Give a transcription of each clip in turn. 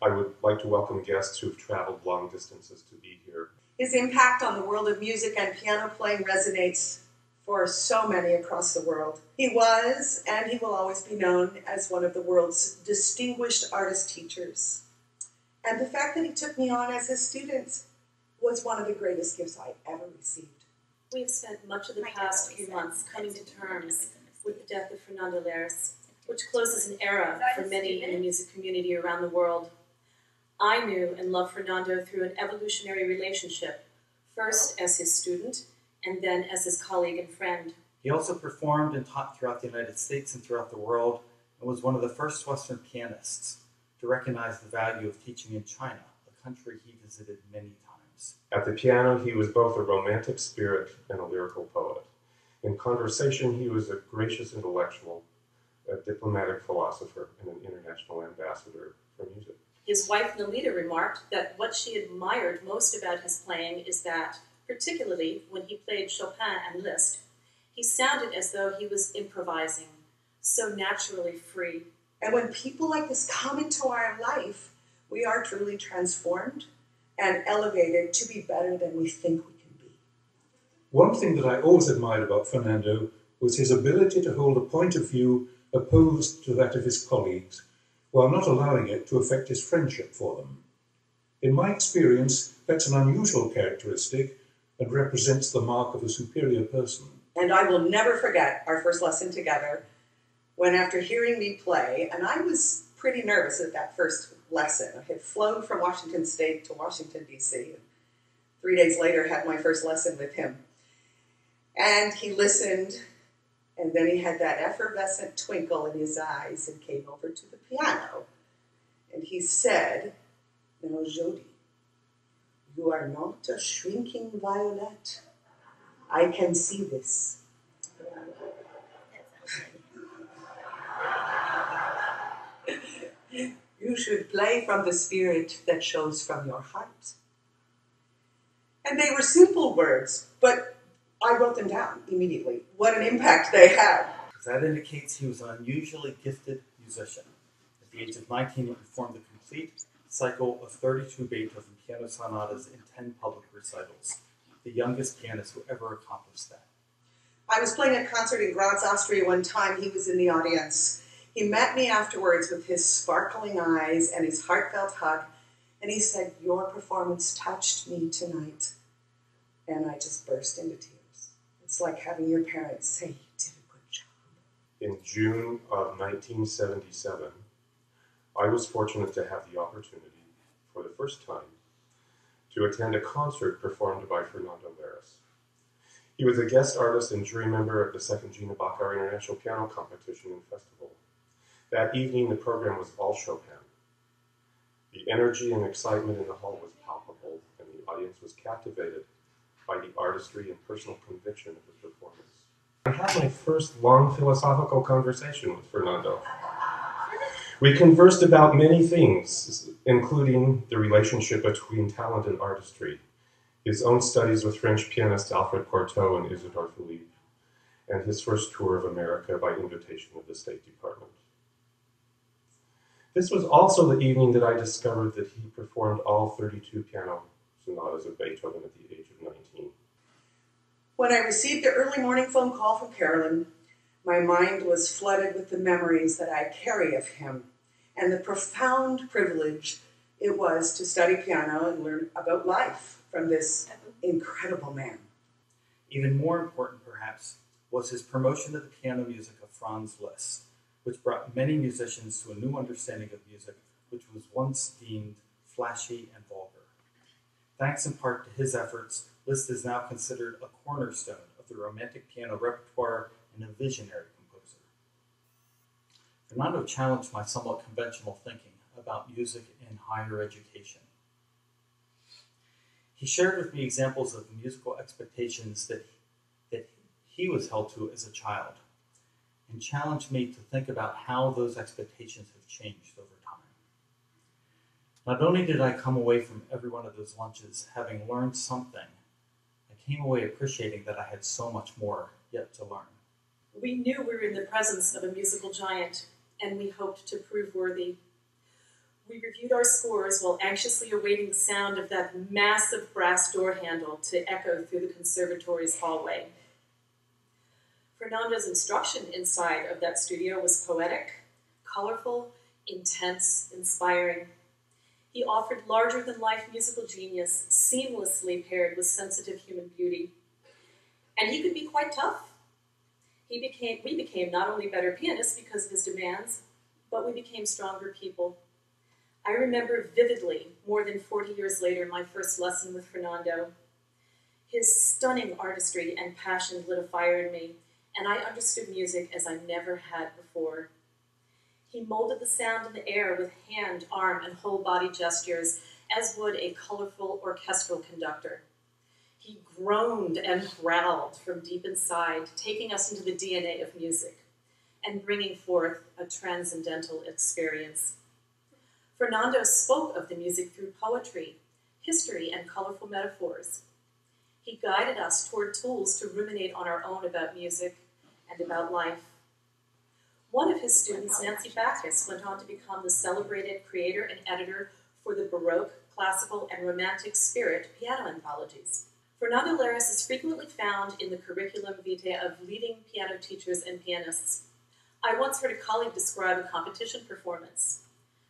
I would like to welcome guests who've traveled long distances to be here. His impact on the world of music and piano playing resonates for so many across the world. He was, and he will always be known as one of the world's distinguished artist teachers. And the fact that he took me on as his student was one of the greatest gifts I ever received. We have spent much of the past few months coming to terms with the death of Fernando Laires, which closes an era for many in the music community around the world. I knew and loved Fernando through an evolutionary relationship, first as his student, and then as his colleague and friend. He also performed and taught throughout the United States and throughout the world, and was one of the first Western pianists to recognize the value of teaching in China, a country he visited many times. At the piano, he was both a romantic spirit and a lyrical poet. In conversation, he was a gracious intellectual, a diplomatic philosopher, and an international ambassador for music. His wife, Nolita, remarked that what she admired most about his playing is that, particularly when he played Chopin and Liszt, he sounded as though he was improvising, so naturally free. And when people like this come into our life, we are truly transformed and elevated to be better than we think we can be. One thing that I always admired about Fernando was his ability to hold a point of view opposed to that of his colleagues, while not allowing it to affect his friendship for them. In my experience, that's an unusual characteristic and represents the mark of a superior person. And I will never forget our first lesson together, when after hearing me play, and I was pretty nervous at that first lesson. I had flown from Washington State to Washington, D.C., and 3 days later had my first lesson with him. And he listened, and then he had that effervescent twinkle in his eyes and came over to the piano. And he said, "Now, Jody, you are not a shrinking violet. I can see this. You should play from the spirit that shows from your heart." And they were simple words, but I wrote them down immediately. What an impact they had. That indicates he was an unusually gifted musician. At the age of 19, he performed the complete cycle of 32 Beethoven piano sonatas in 10 public recitals, the youngest pianist who ever accomplished that. I was playing a concert in Graz, Austria one time. He was in the audience. He met me afterwards with his sparkling eyes and his heartfelt hug, and he said, "Your performance touched me tonight." And I just burst into tears. It's like having your parents say, "You did a good job." In June of 1977, I was fortunate to have the opportunity, for the first time, to attend a concert performed by Fernando Laires. He was a guest artist and jury member at the second Gina Bachar International Piano Competition and Festival. That evening, the program was all Chopin. The energy and excitement in the hall was palpable, and the audience was captivated by the artistry and personal conviction of the performance. I had my first long philosophical conversation with Fernando. We conversed about many things, including the relationship between talent and artistry, his own studies with French pianist Alfred Cortot and Isidore Philippe, and his first tour of America by invitation of the State Department. This was also the evening that I discovered that he performed all 32 piano sonatas of Beethoven at the age of 19. When I received the early morning phone call from Carolyn, my mind was flooded with the memories that I carry of him and the profound privilege it was to study piano and learn about life from this incredible man. Even more important, perhaps, was his promotion of the piano music of Franz Liszt, which brought many musicians to a new understanding of music, which was once deemed flashy and vulgar. Thanks in part to his efforts, Liszt is now considered a cornerstone of the Romantic piano repertoire and a visionary composer. Fernando challenged my somewhat conventional thinking about music in higher education. He shared with me examples of the musical expectations that he was held to as a child, and challenged me to think about how those expectations have changed over time. Not only did I come away from every one of those lunches having learned something, I came away appreciating that I had so much more yet to learn. We knew we were in the presence of a musical giant, and we hoped to prove worthy. We reviewed our scores while anxiously awaiting the sound of that massive brass door handle to echo through the conservatory's hallway. Fernando's instruction inside of that studio was poetic, colorful, intense, inspiring. He offered larger-than-life musical genius seamlessly paired with sensitive human beauty. And he could be quite tough. We became not only better pianists because of his demands, but we became stronger people. I remember vividly, more than 40 years later, my first lesson with Fernando. His stunning artistry and passion lit a fire in me, and I understood music as I never had before. He molded the sound in the air with hand, arm, and whole body gestures, as would a colorful orchestral conductor. He groaned and growled from deep inside, taking us into the DNA of music and bringing forth a transcendental experience. Fernando spoke of the music through poetry, history, and colorful metaphors. He guided us toward tools to ruminate on our own about music and about life. One of his students, Nancy Backus, went on to become the celebrated creator and editor for the Baroque, Classical, and Romantic Spirit piano anthologies. Fernando Laires is frequently found in the curriculum vitae of leading piano teachers and pianists. I once heard a colleague describe a competition performance.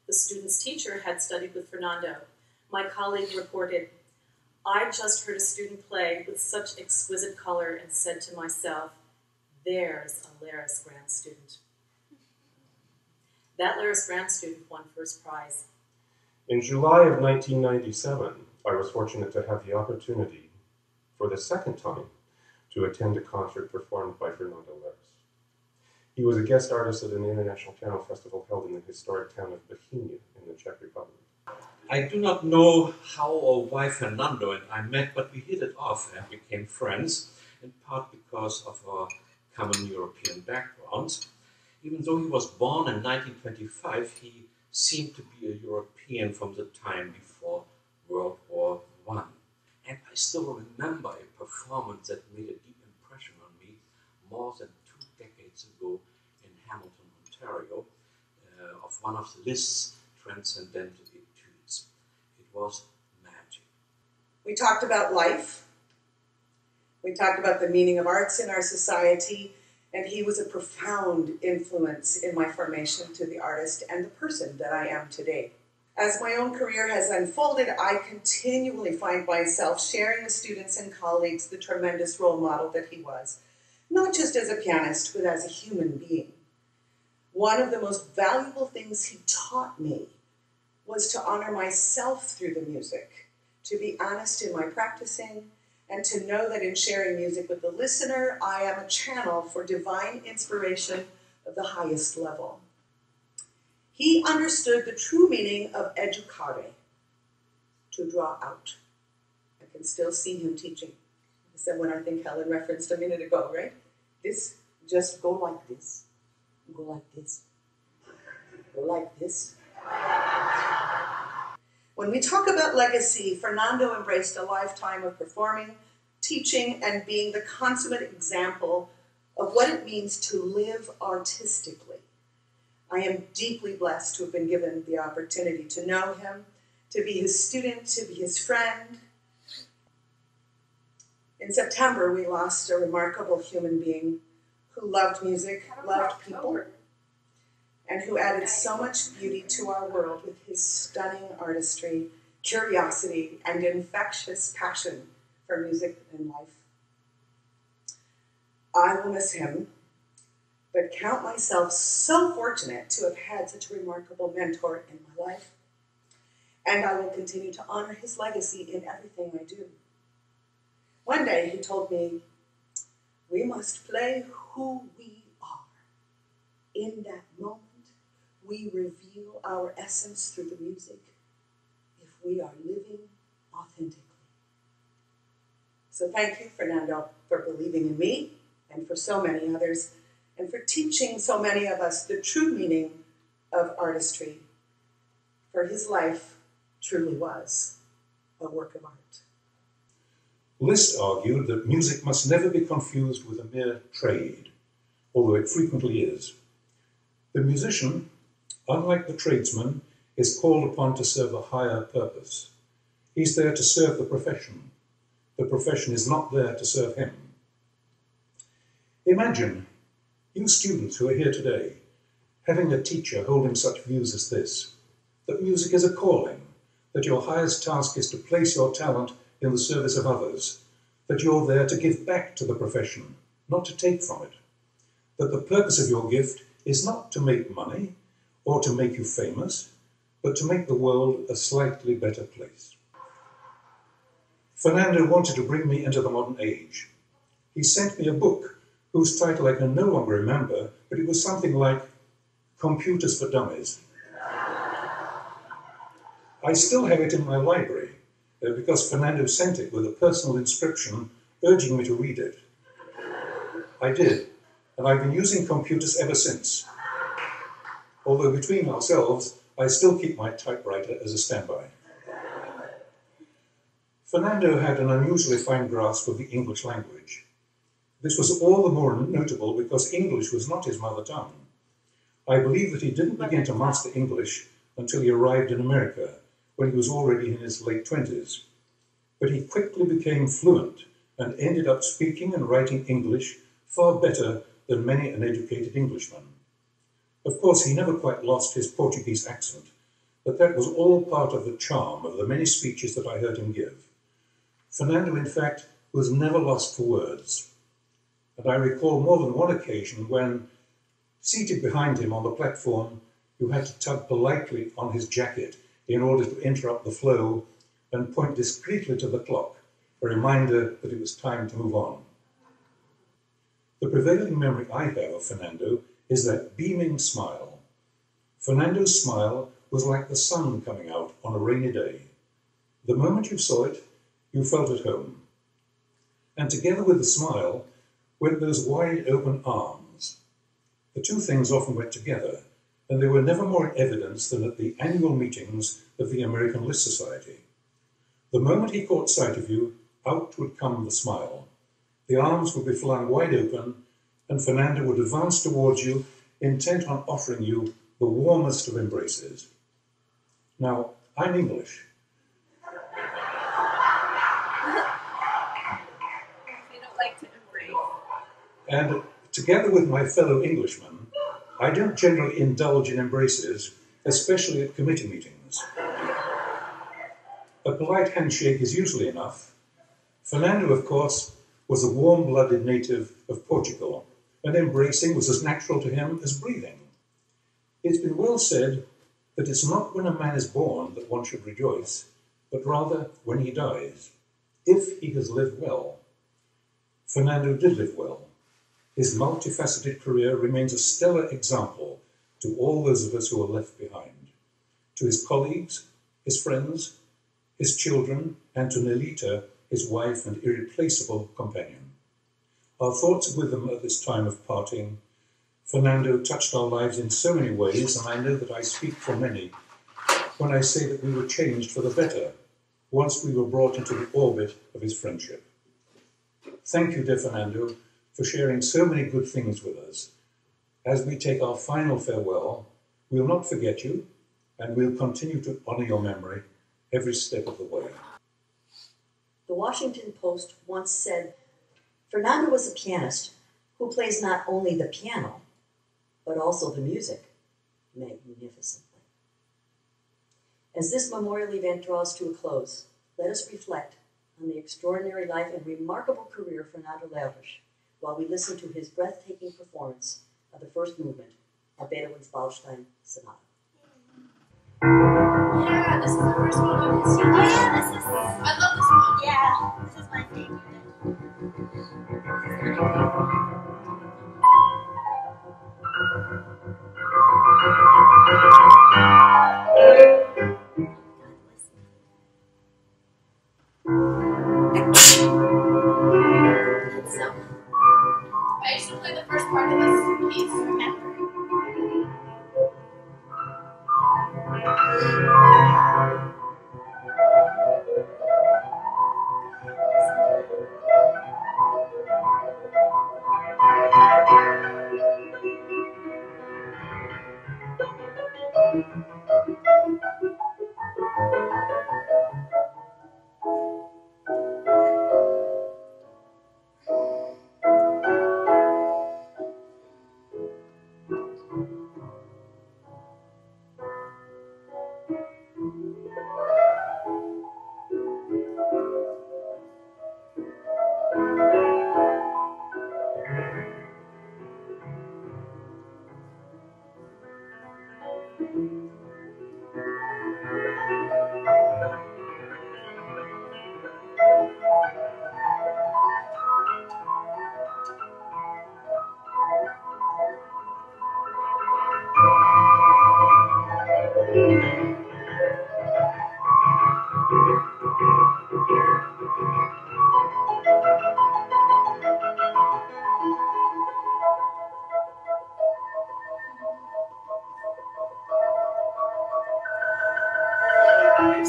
The student's teacher had studied with Fernando. My colleague reported, "I just heard a student play with such exquisite color and said to myself, there's a Laires grad student." That Laires grad student won first prize. In July of 1997, I was fortunate to have the opportunity, for the second time, to attend a concert performed by Fernando Laires. He was a guest artist at an international piano festival held in the historic town of Bohemia in the Czech Republic. I do not know how or why Fernando and I met, but we hit it off and became friends, in part because of our common European backgrounds. Even though he was born in 1925, he seemed to be a European from the time before World War I. And I still remember a performance that made a deep impression on me more than 2 decades ago in Hamilton, Ontario, of one of Liszt's transcendental etudes. It was magic. We talked about life. We talked about the meaning of arts in our society, and he was a profound influence in my formation to the artist and the person that I am today. As my own career has unfolded, I continually find myself sharing with students and colleagues the tremendous role model that he was, not just as a pianist, but as a human being. One of the most valuable things he taught me was to honor myself through the music, to be honest in my practicing, and to know that in sharing music with the listener, I am a channel for divine inspiration of the highest level. He understood the true meaning of educare, to draw out. I can still see him teaching. Someone I think Helen referenced a minute ago, right? This, just go like this, go like this, go like this. When we talk about legacy, Fernando embraced a lifetime of performing, teaching, and being the consummate example of what it means to live artistically. I am deeply blessed to have been given the opportunity to know him, to be his student, to be his friend. In September, we lost a remarkable human being who loved music, loved people, and who added so much beauty to our world with his stunning artistry, curiosity, and infectious passion for music and life. I will miss him, but count myself so fortunate to have had such a remarkable mentor in my life, and I will continue to honor his legacy in everything I do. One day he told me, we must play who we are. In that moment, we reveal our essence through the music if we are living authentically. So thank you, Fernando, for believing in me and for so many others, and for teaching so many of us the true meaning of artistry. For his life truly was a work of art. Liszt argued that music must never be confused with a mere trade, although it frequently is. The musician, unlike the tradesman, is called upon to serve a higher purpose. He's there to serve the profession. The profession is not there to serve him. Imagine, you students who are here today, having a teacher holding such views as this, that music is a calling, that your highest task is to place your talent in the service of others, that you're there to give back to the profession, not to take from it, that the purpose of your gift is not to make money or to make you famous, but to make the world a slightly better place. Fernando wanted to bring me into the modern age. He sent me a book whose title I can no longer remember, but it was something like Computers for Dummies. I still have it in my library because Fernando sent it with a personal inscription urging me to read it. I did, and I've been using computers ever since. Although between ourselves, I still keep my typewriter as a standby. Fernando had an unusually fine grasp of the English language. This was all the more notable because English was not his mother tongue. I believe that he didn't begin to master English until he arrived in America, when he was already in his late 20s. But he quickly became fluent and ended up speaking and writing English far better than many an educated Englishman. Of course, he never quite lost his Portuguese accent, but that was all part of the charm of the many speeches that I heard him give. Fernando, in fact, was never lost for words. And I recall more than one occasion when, seated behind him on the platform, you had to tug politely on his jacket in order to interrupt the flow and point discreetly to the clock, a reminder that it was time to move on. The prevailing memory I have of Fernando is that beaming smile. Fernando's smile was like the sun coming out on a rainy day. The moment you saw it, you felt at home. And together with the smile went those wide open arms. The two things often went together, and they were never more in evidence than at the annual meetings of the American List Society. The moment he caught sight of you, out would come the smile. The arms would be flung wide open, and Fernando would advance towards you, intent on offering you the warmest of embraces. Now, I'm English. You don't like to embrace. And together with my fellow Englishmen, I don't generally indulge in embraces, especially at committee meetings. A polite handshake is usually enough. Fernando, of course, was a warm-blooded native of Portugal, and embracing was as natural to him as breathing. It's been well said that it's not when a man is born that one should rejoice, but rather when he dies, if he has lived well. Fernando did live well. His multifaceted career remains a stellar example to all those of us who are left behind, to his colleagues, his friends, his children, and to Nelita, his wife and irreplaceable companion. Our thoughts are with them at this time of parting. Fernando touched our lives in so many ways, and I know that I speak for many when I say that we were changed for the better once we were brought into the orbit of his friendship. Thank you, dear Fernando, for sharing so many good things with us. As we take our final farewell, we'll not forget you, and we'll continue to honor your memory every step of the way. The Washington Post once said, Fernando was a pianist who plays not only the piano, but also the music magnificently. As this memorial event draws to a close, let us reflect on the extraordinary life and remarkable career of Fernando Laires while we listen to his breathtaking performance of the first movement of Beethoven's Baustein Sonata. Yeah, this is the first one on his CD. Oh yeah, this is. I love this one. Yeah, this is my favorite. So, I used to play the first part of this piece, remember?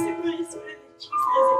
the brightest one and she says it.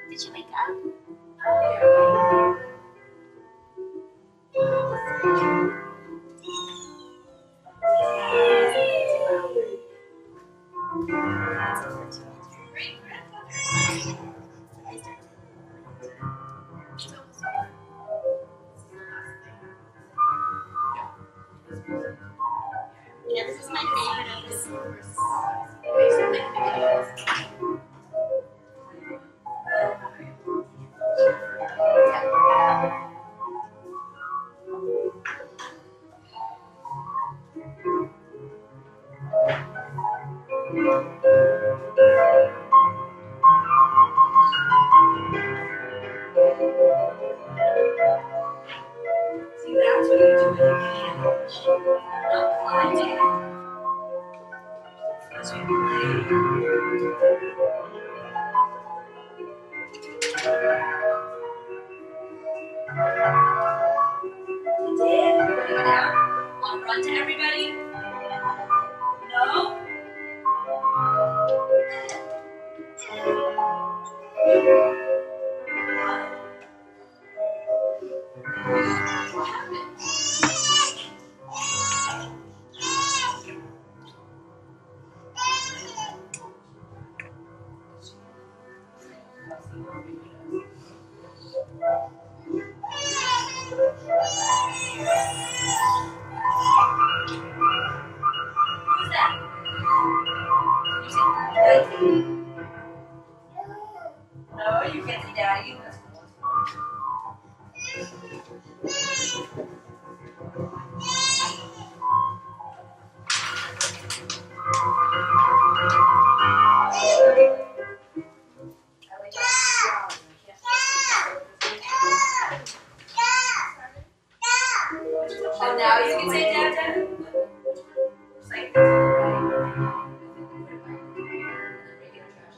Did you wake up? Yeah, this is my favorite of this course. See, that's what you do with a piano. Not climbing. As you play. You did? Want to go down? Want to run to everybody? No? What happened? Who's that? You say Daddy? No, you can't say Daddy. That's cool. I wake up 2 hours and I can't sleep. Oh, now you can say Dad, Dad? Just like this on the right. Regular trash.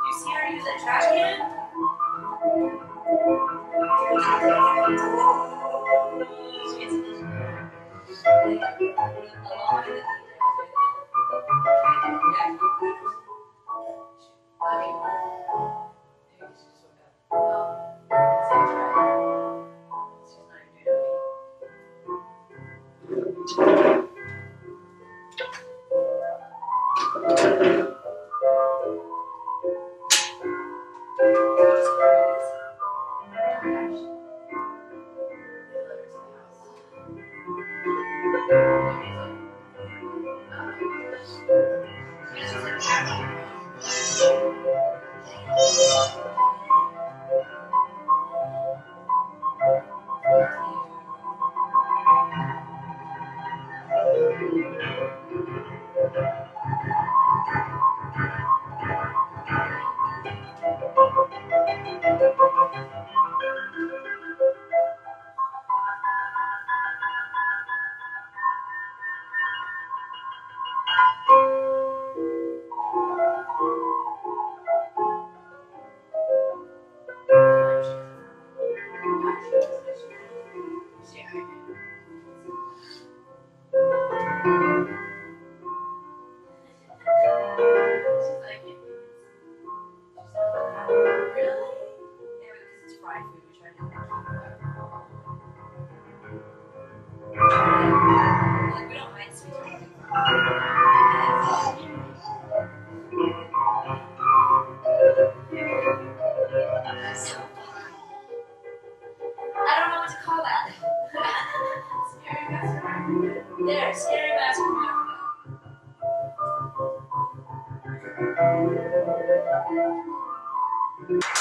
You see her use that trash can? you.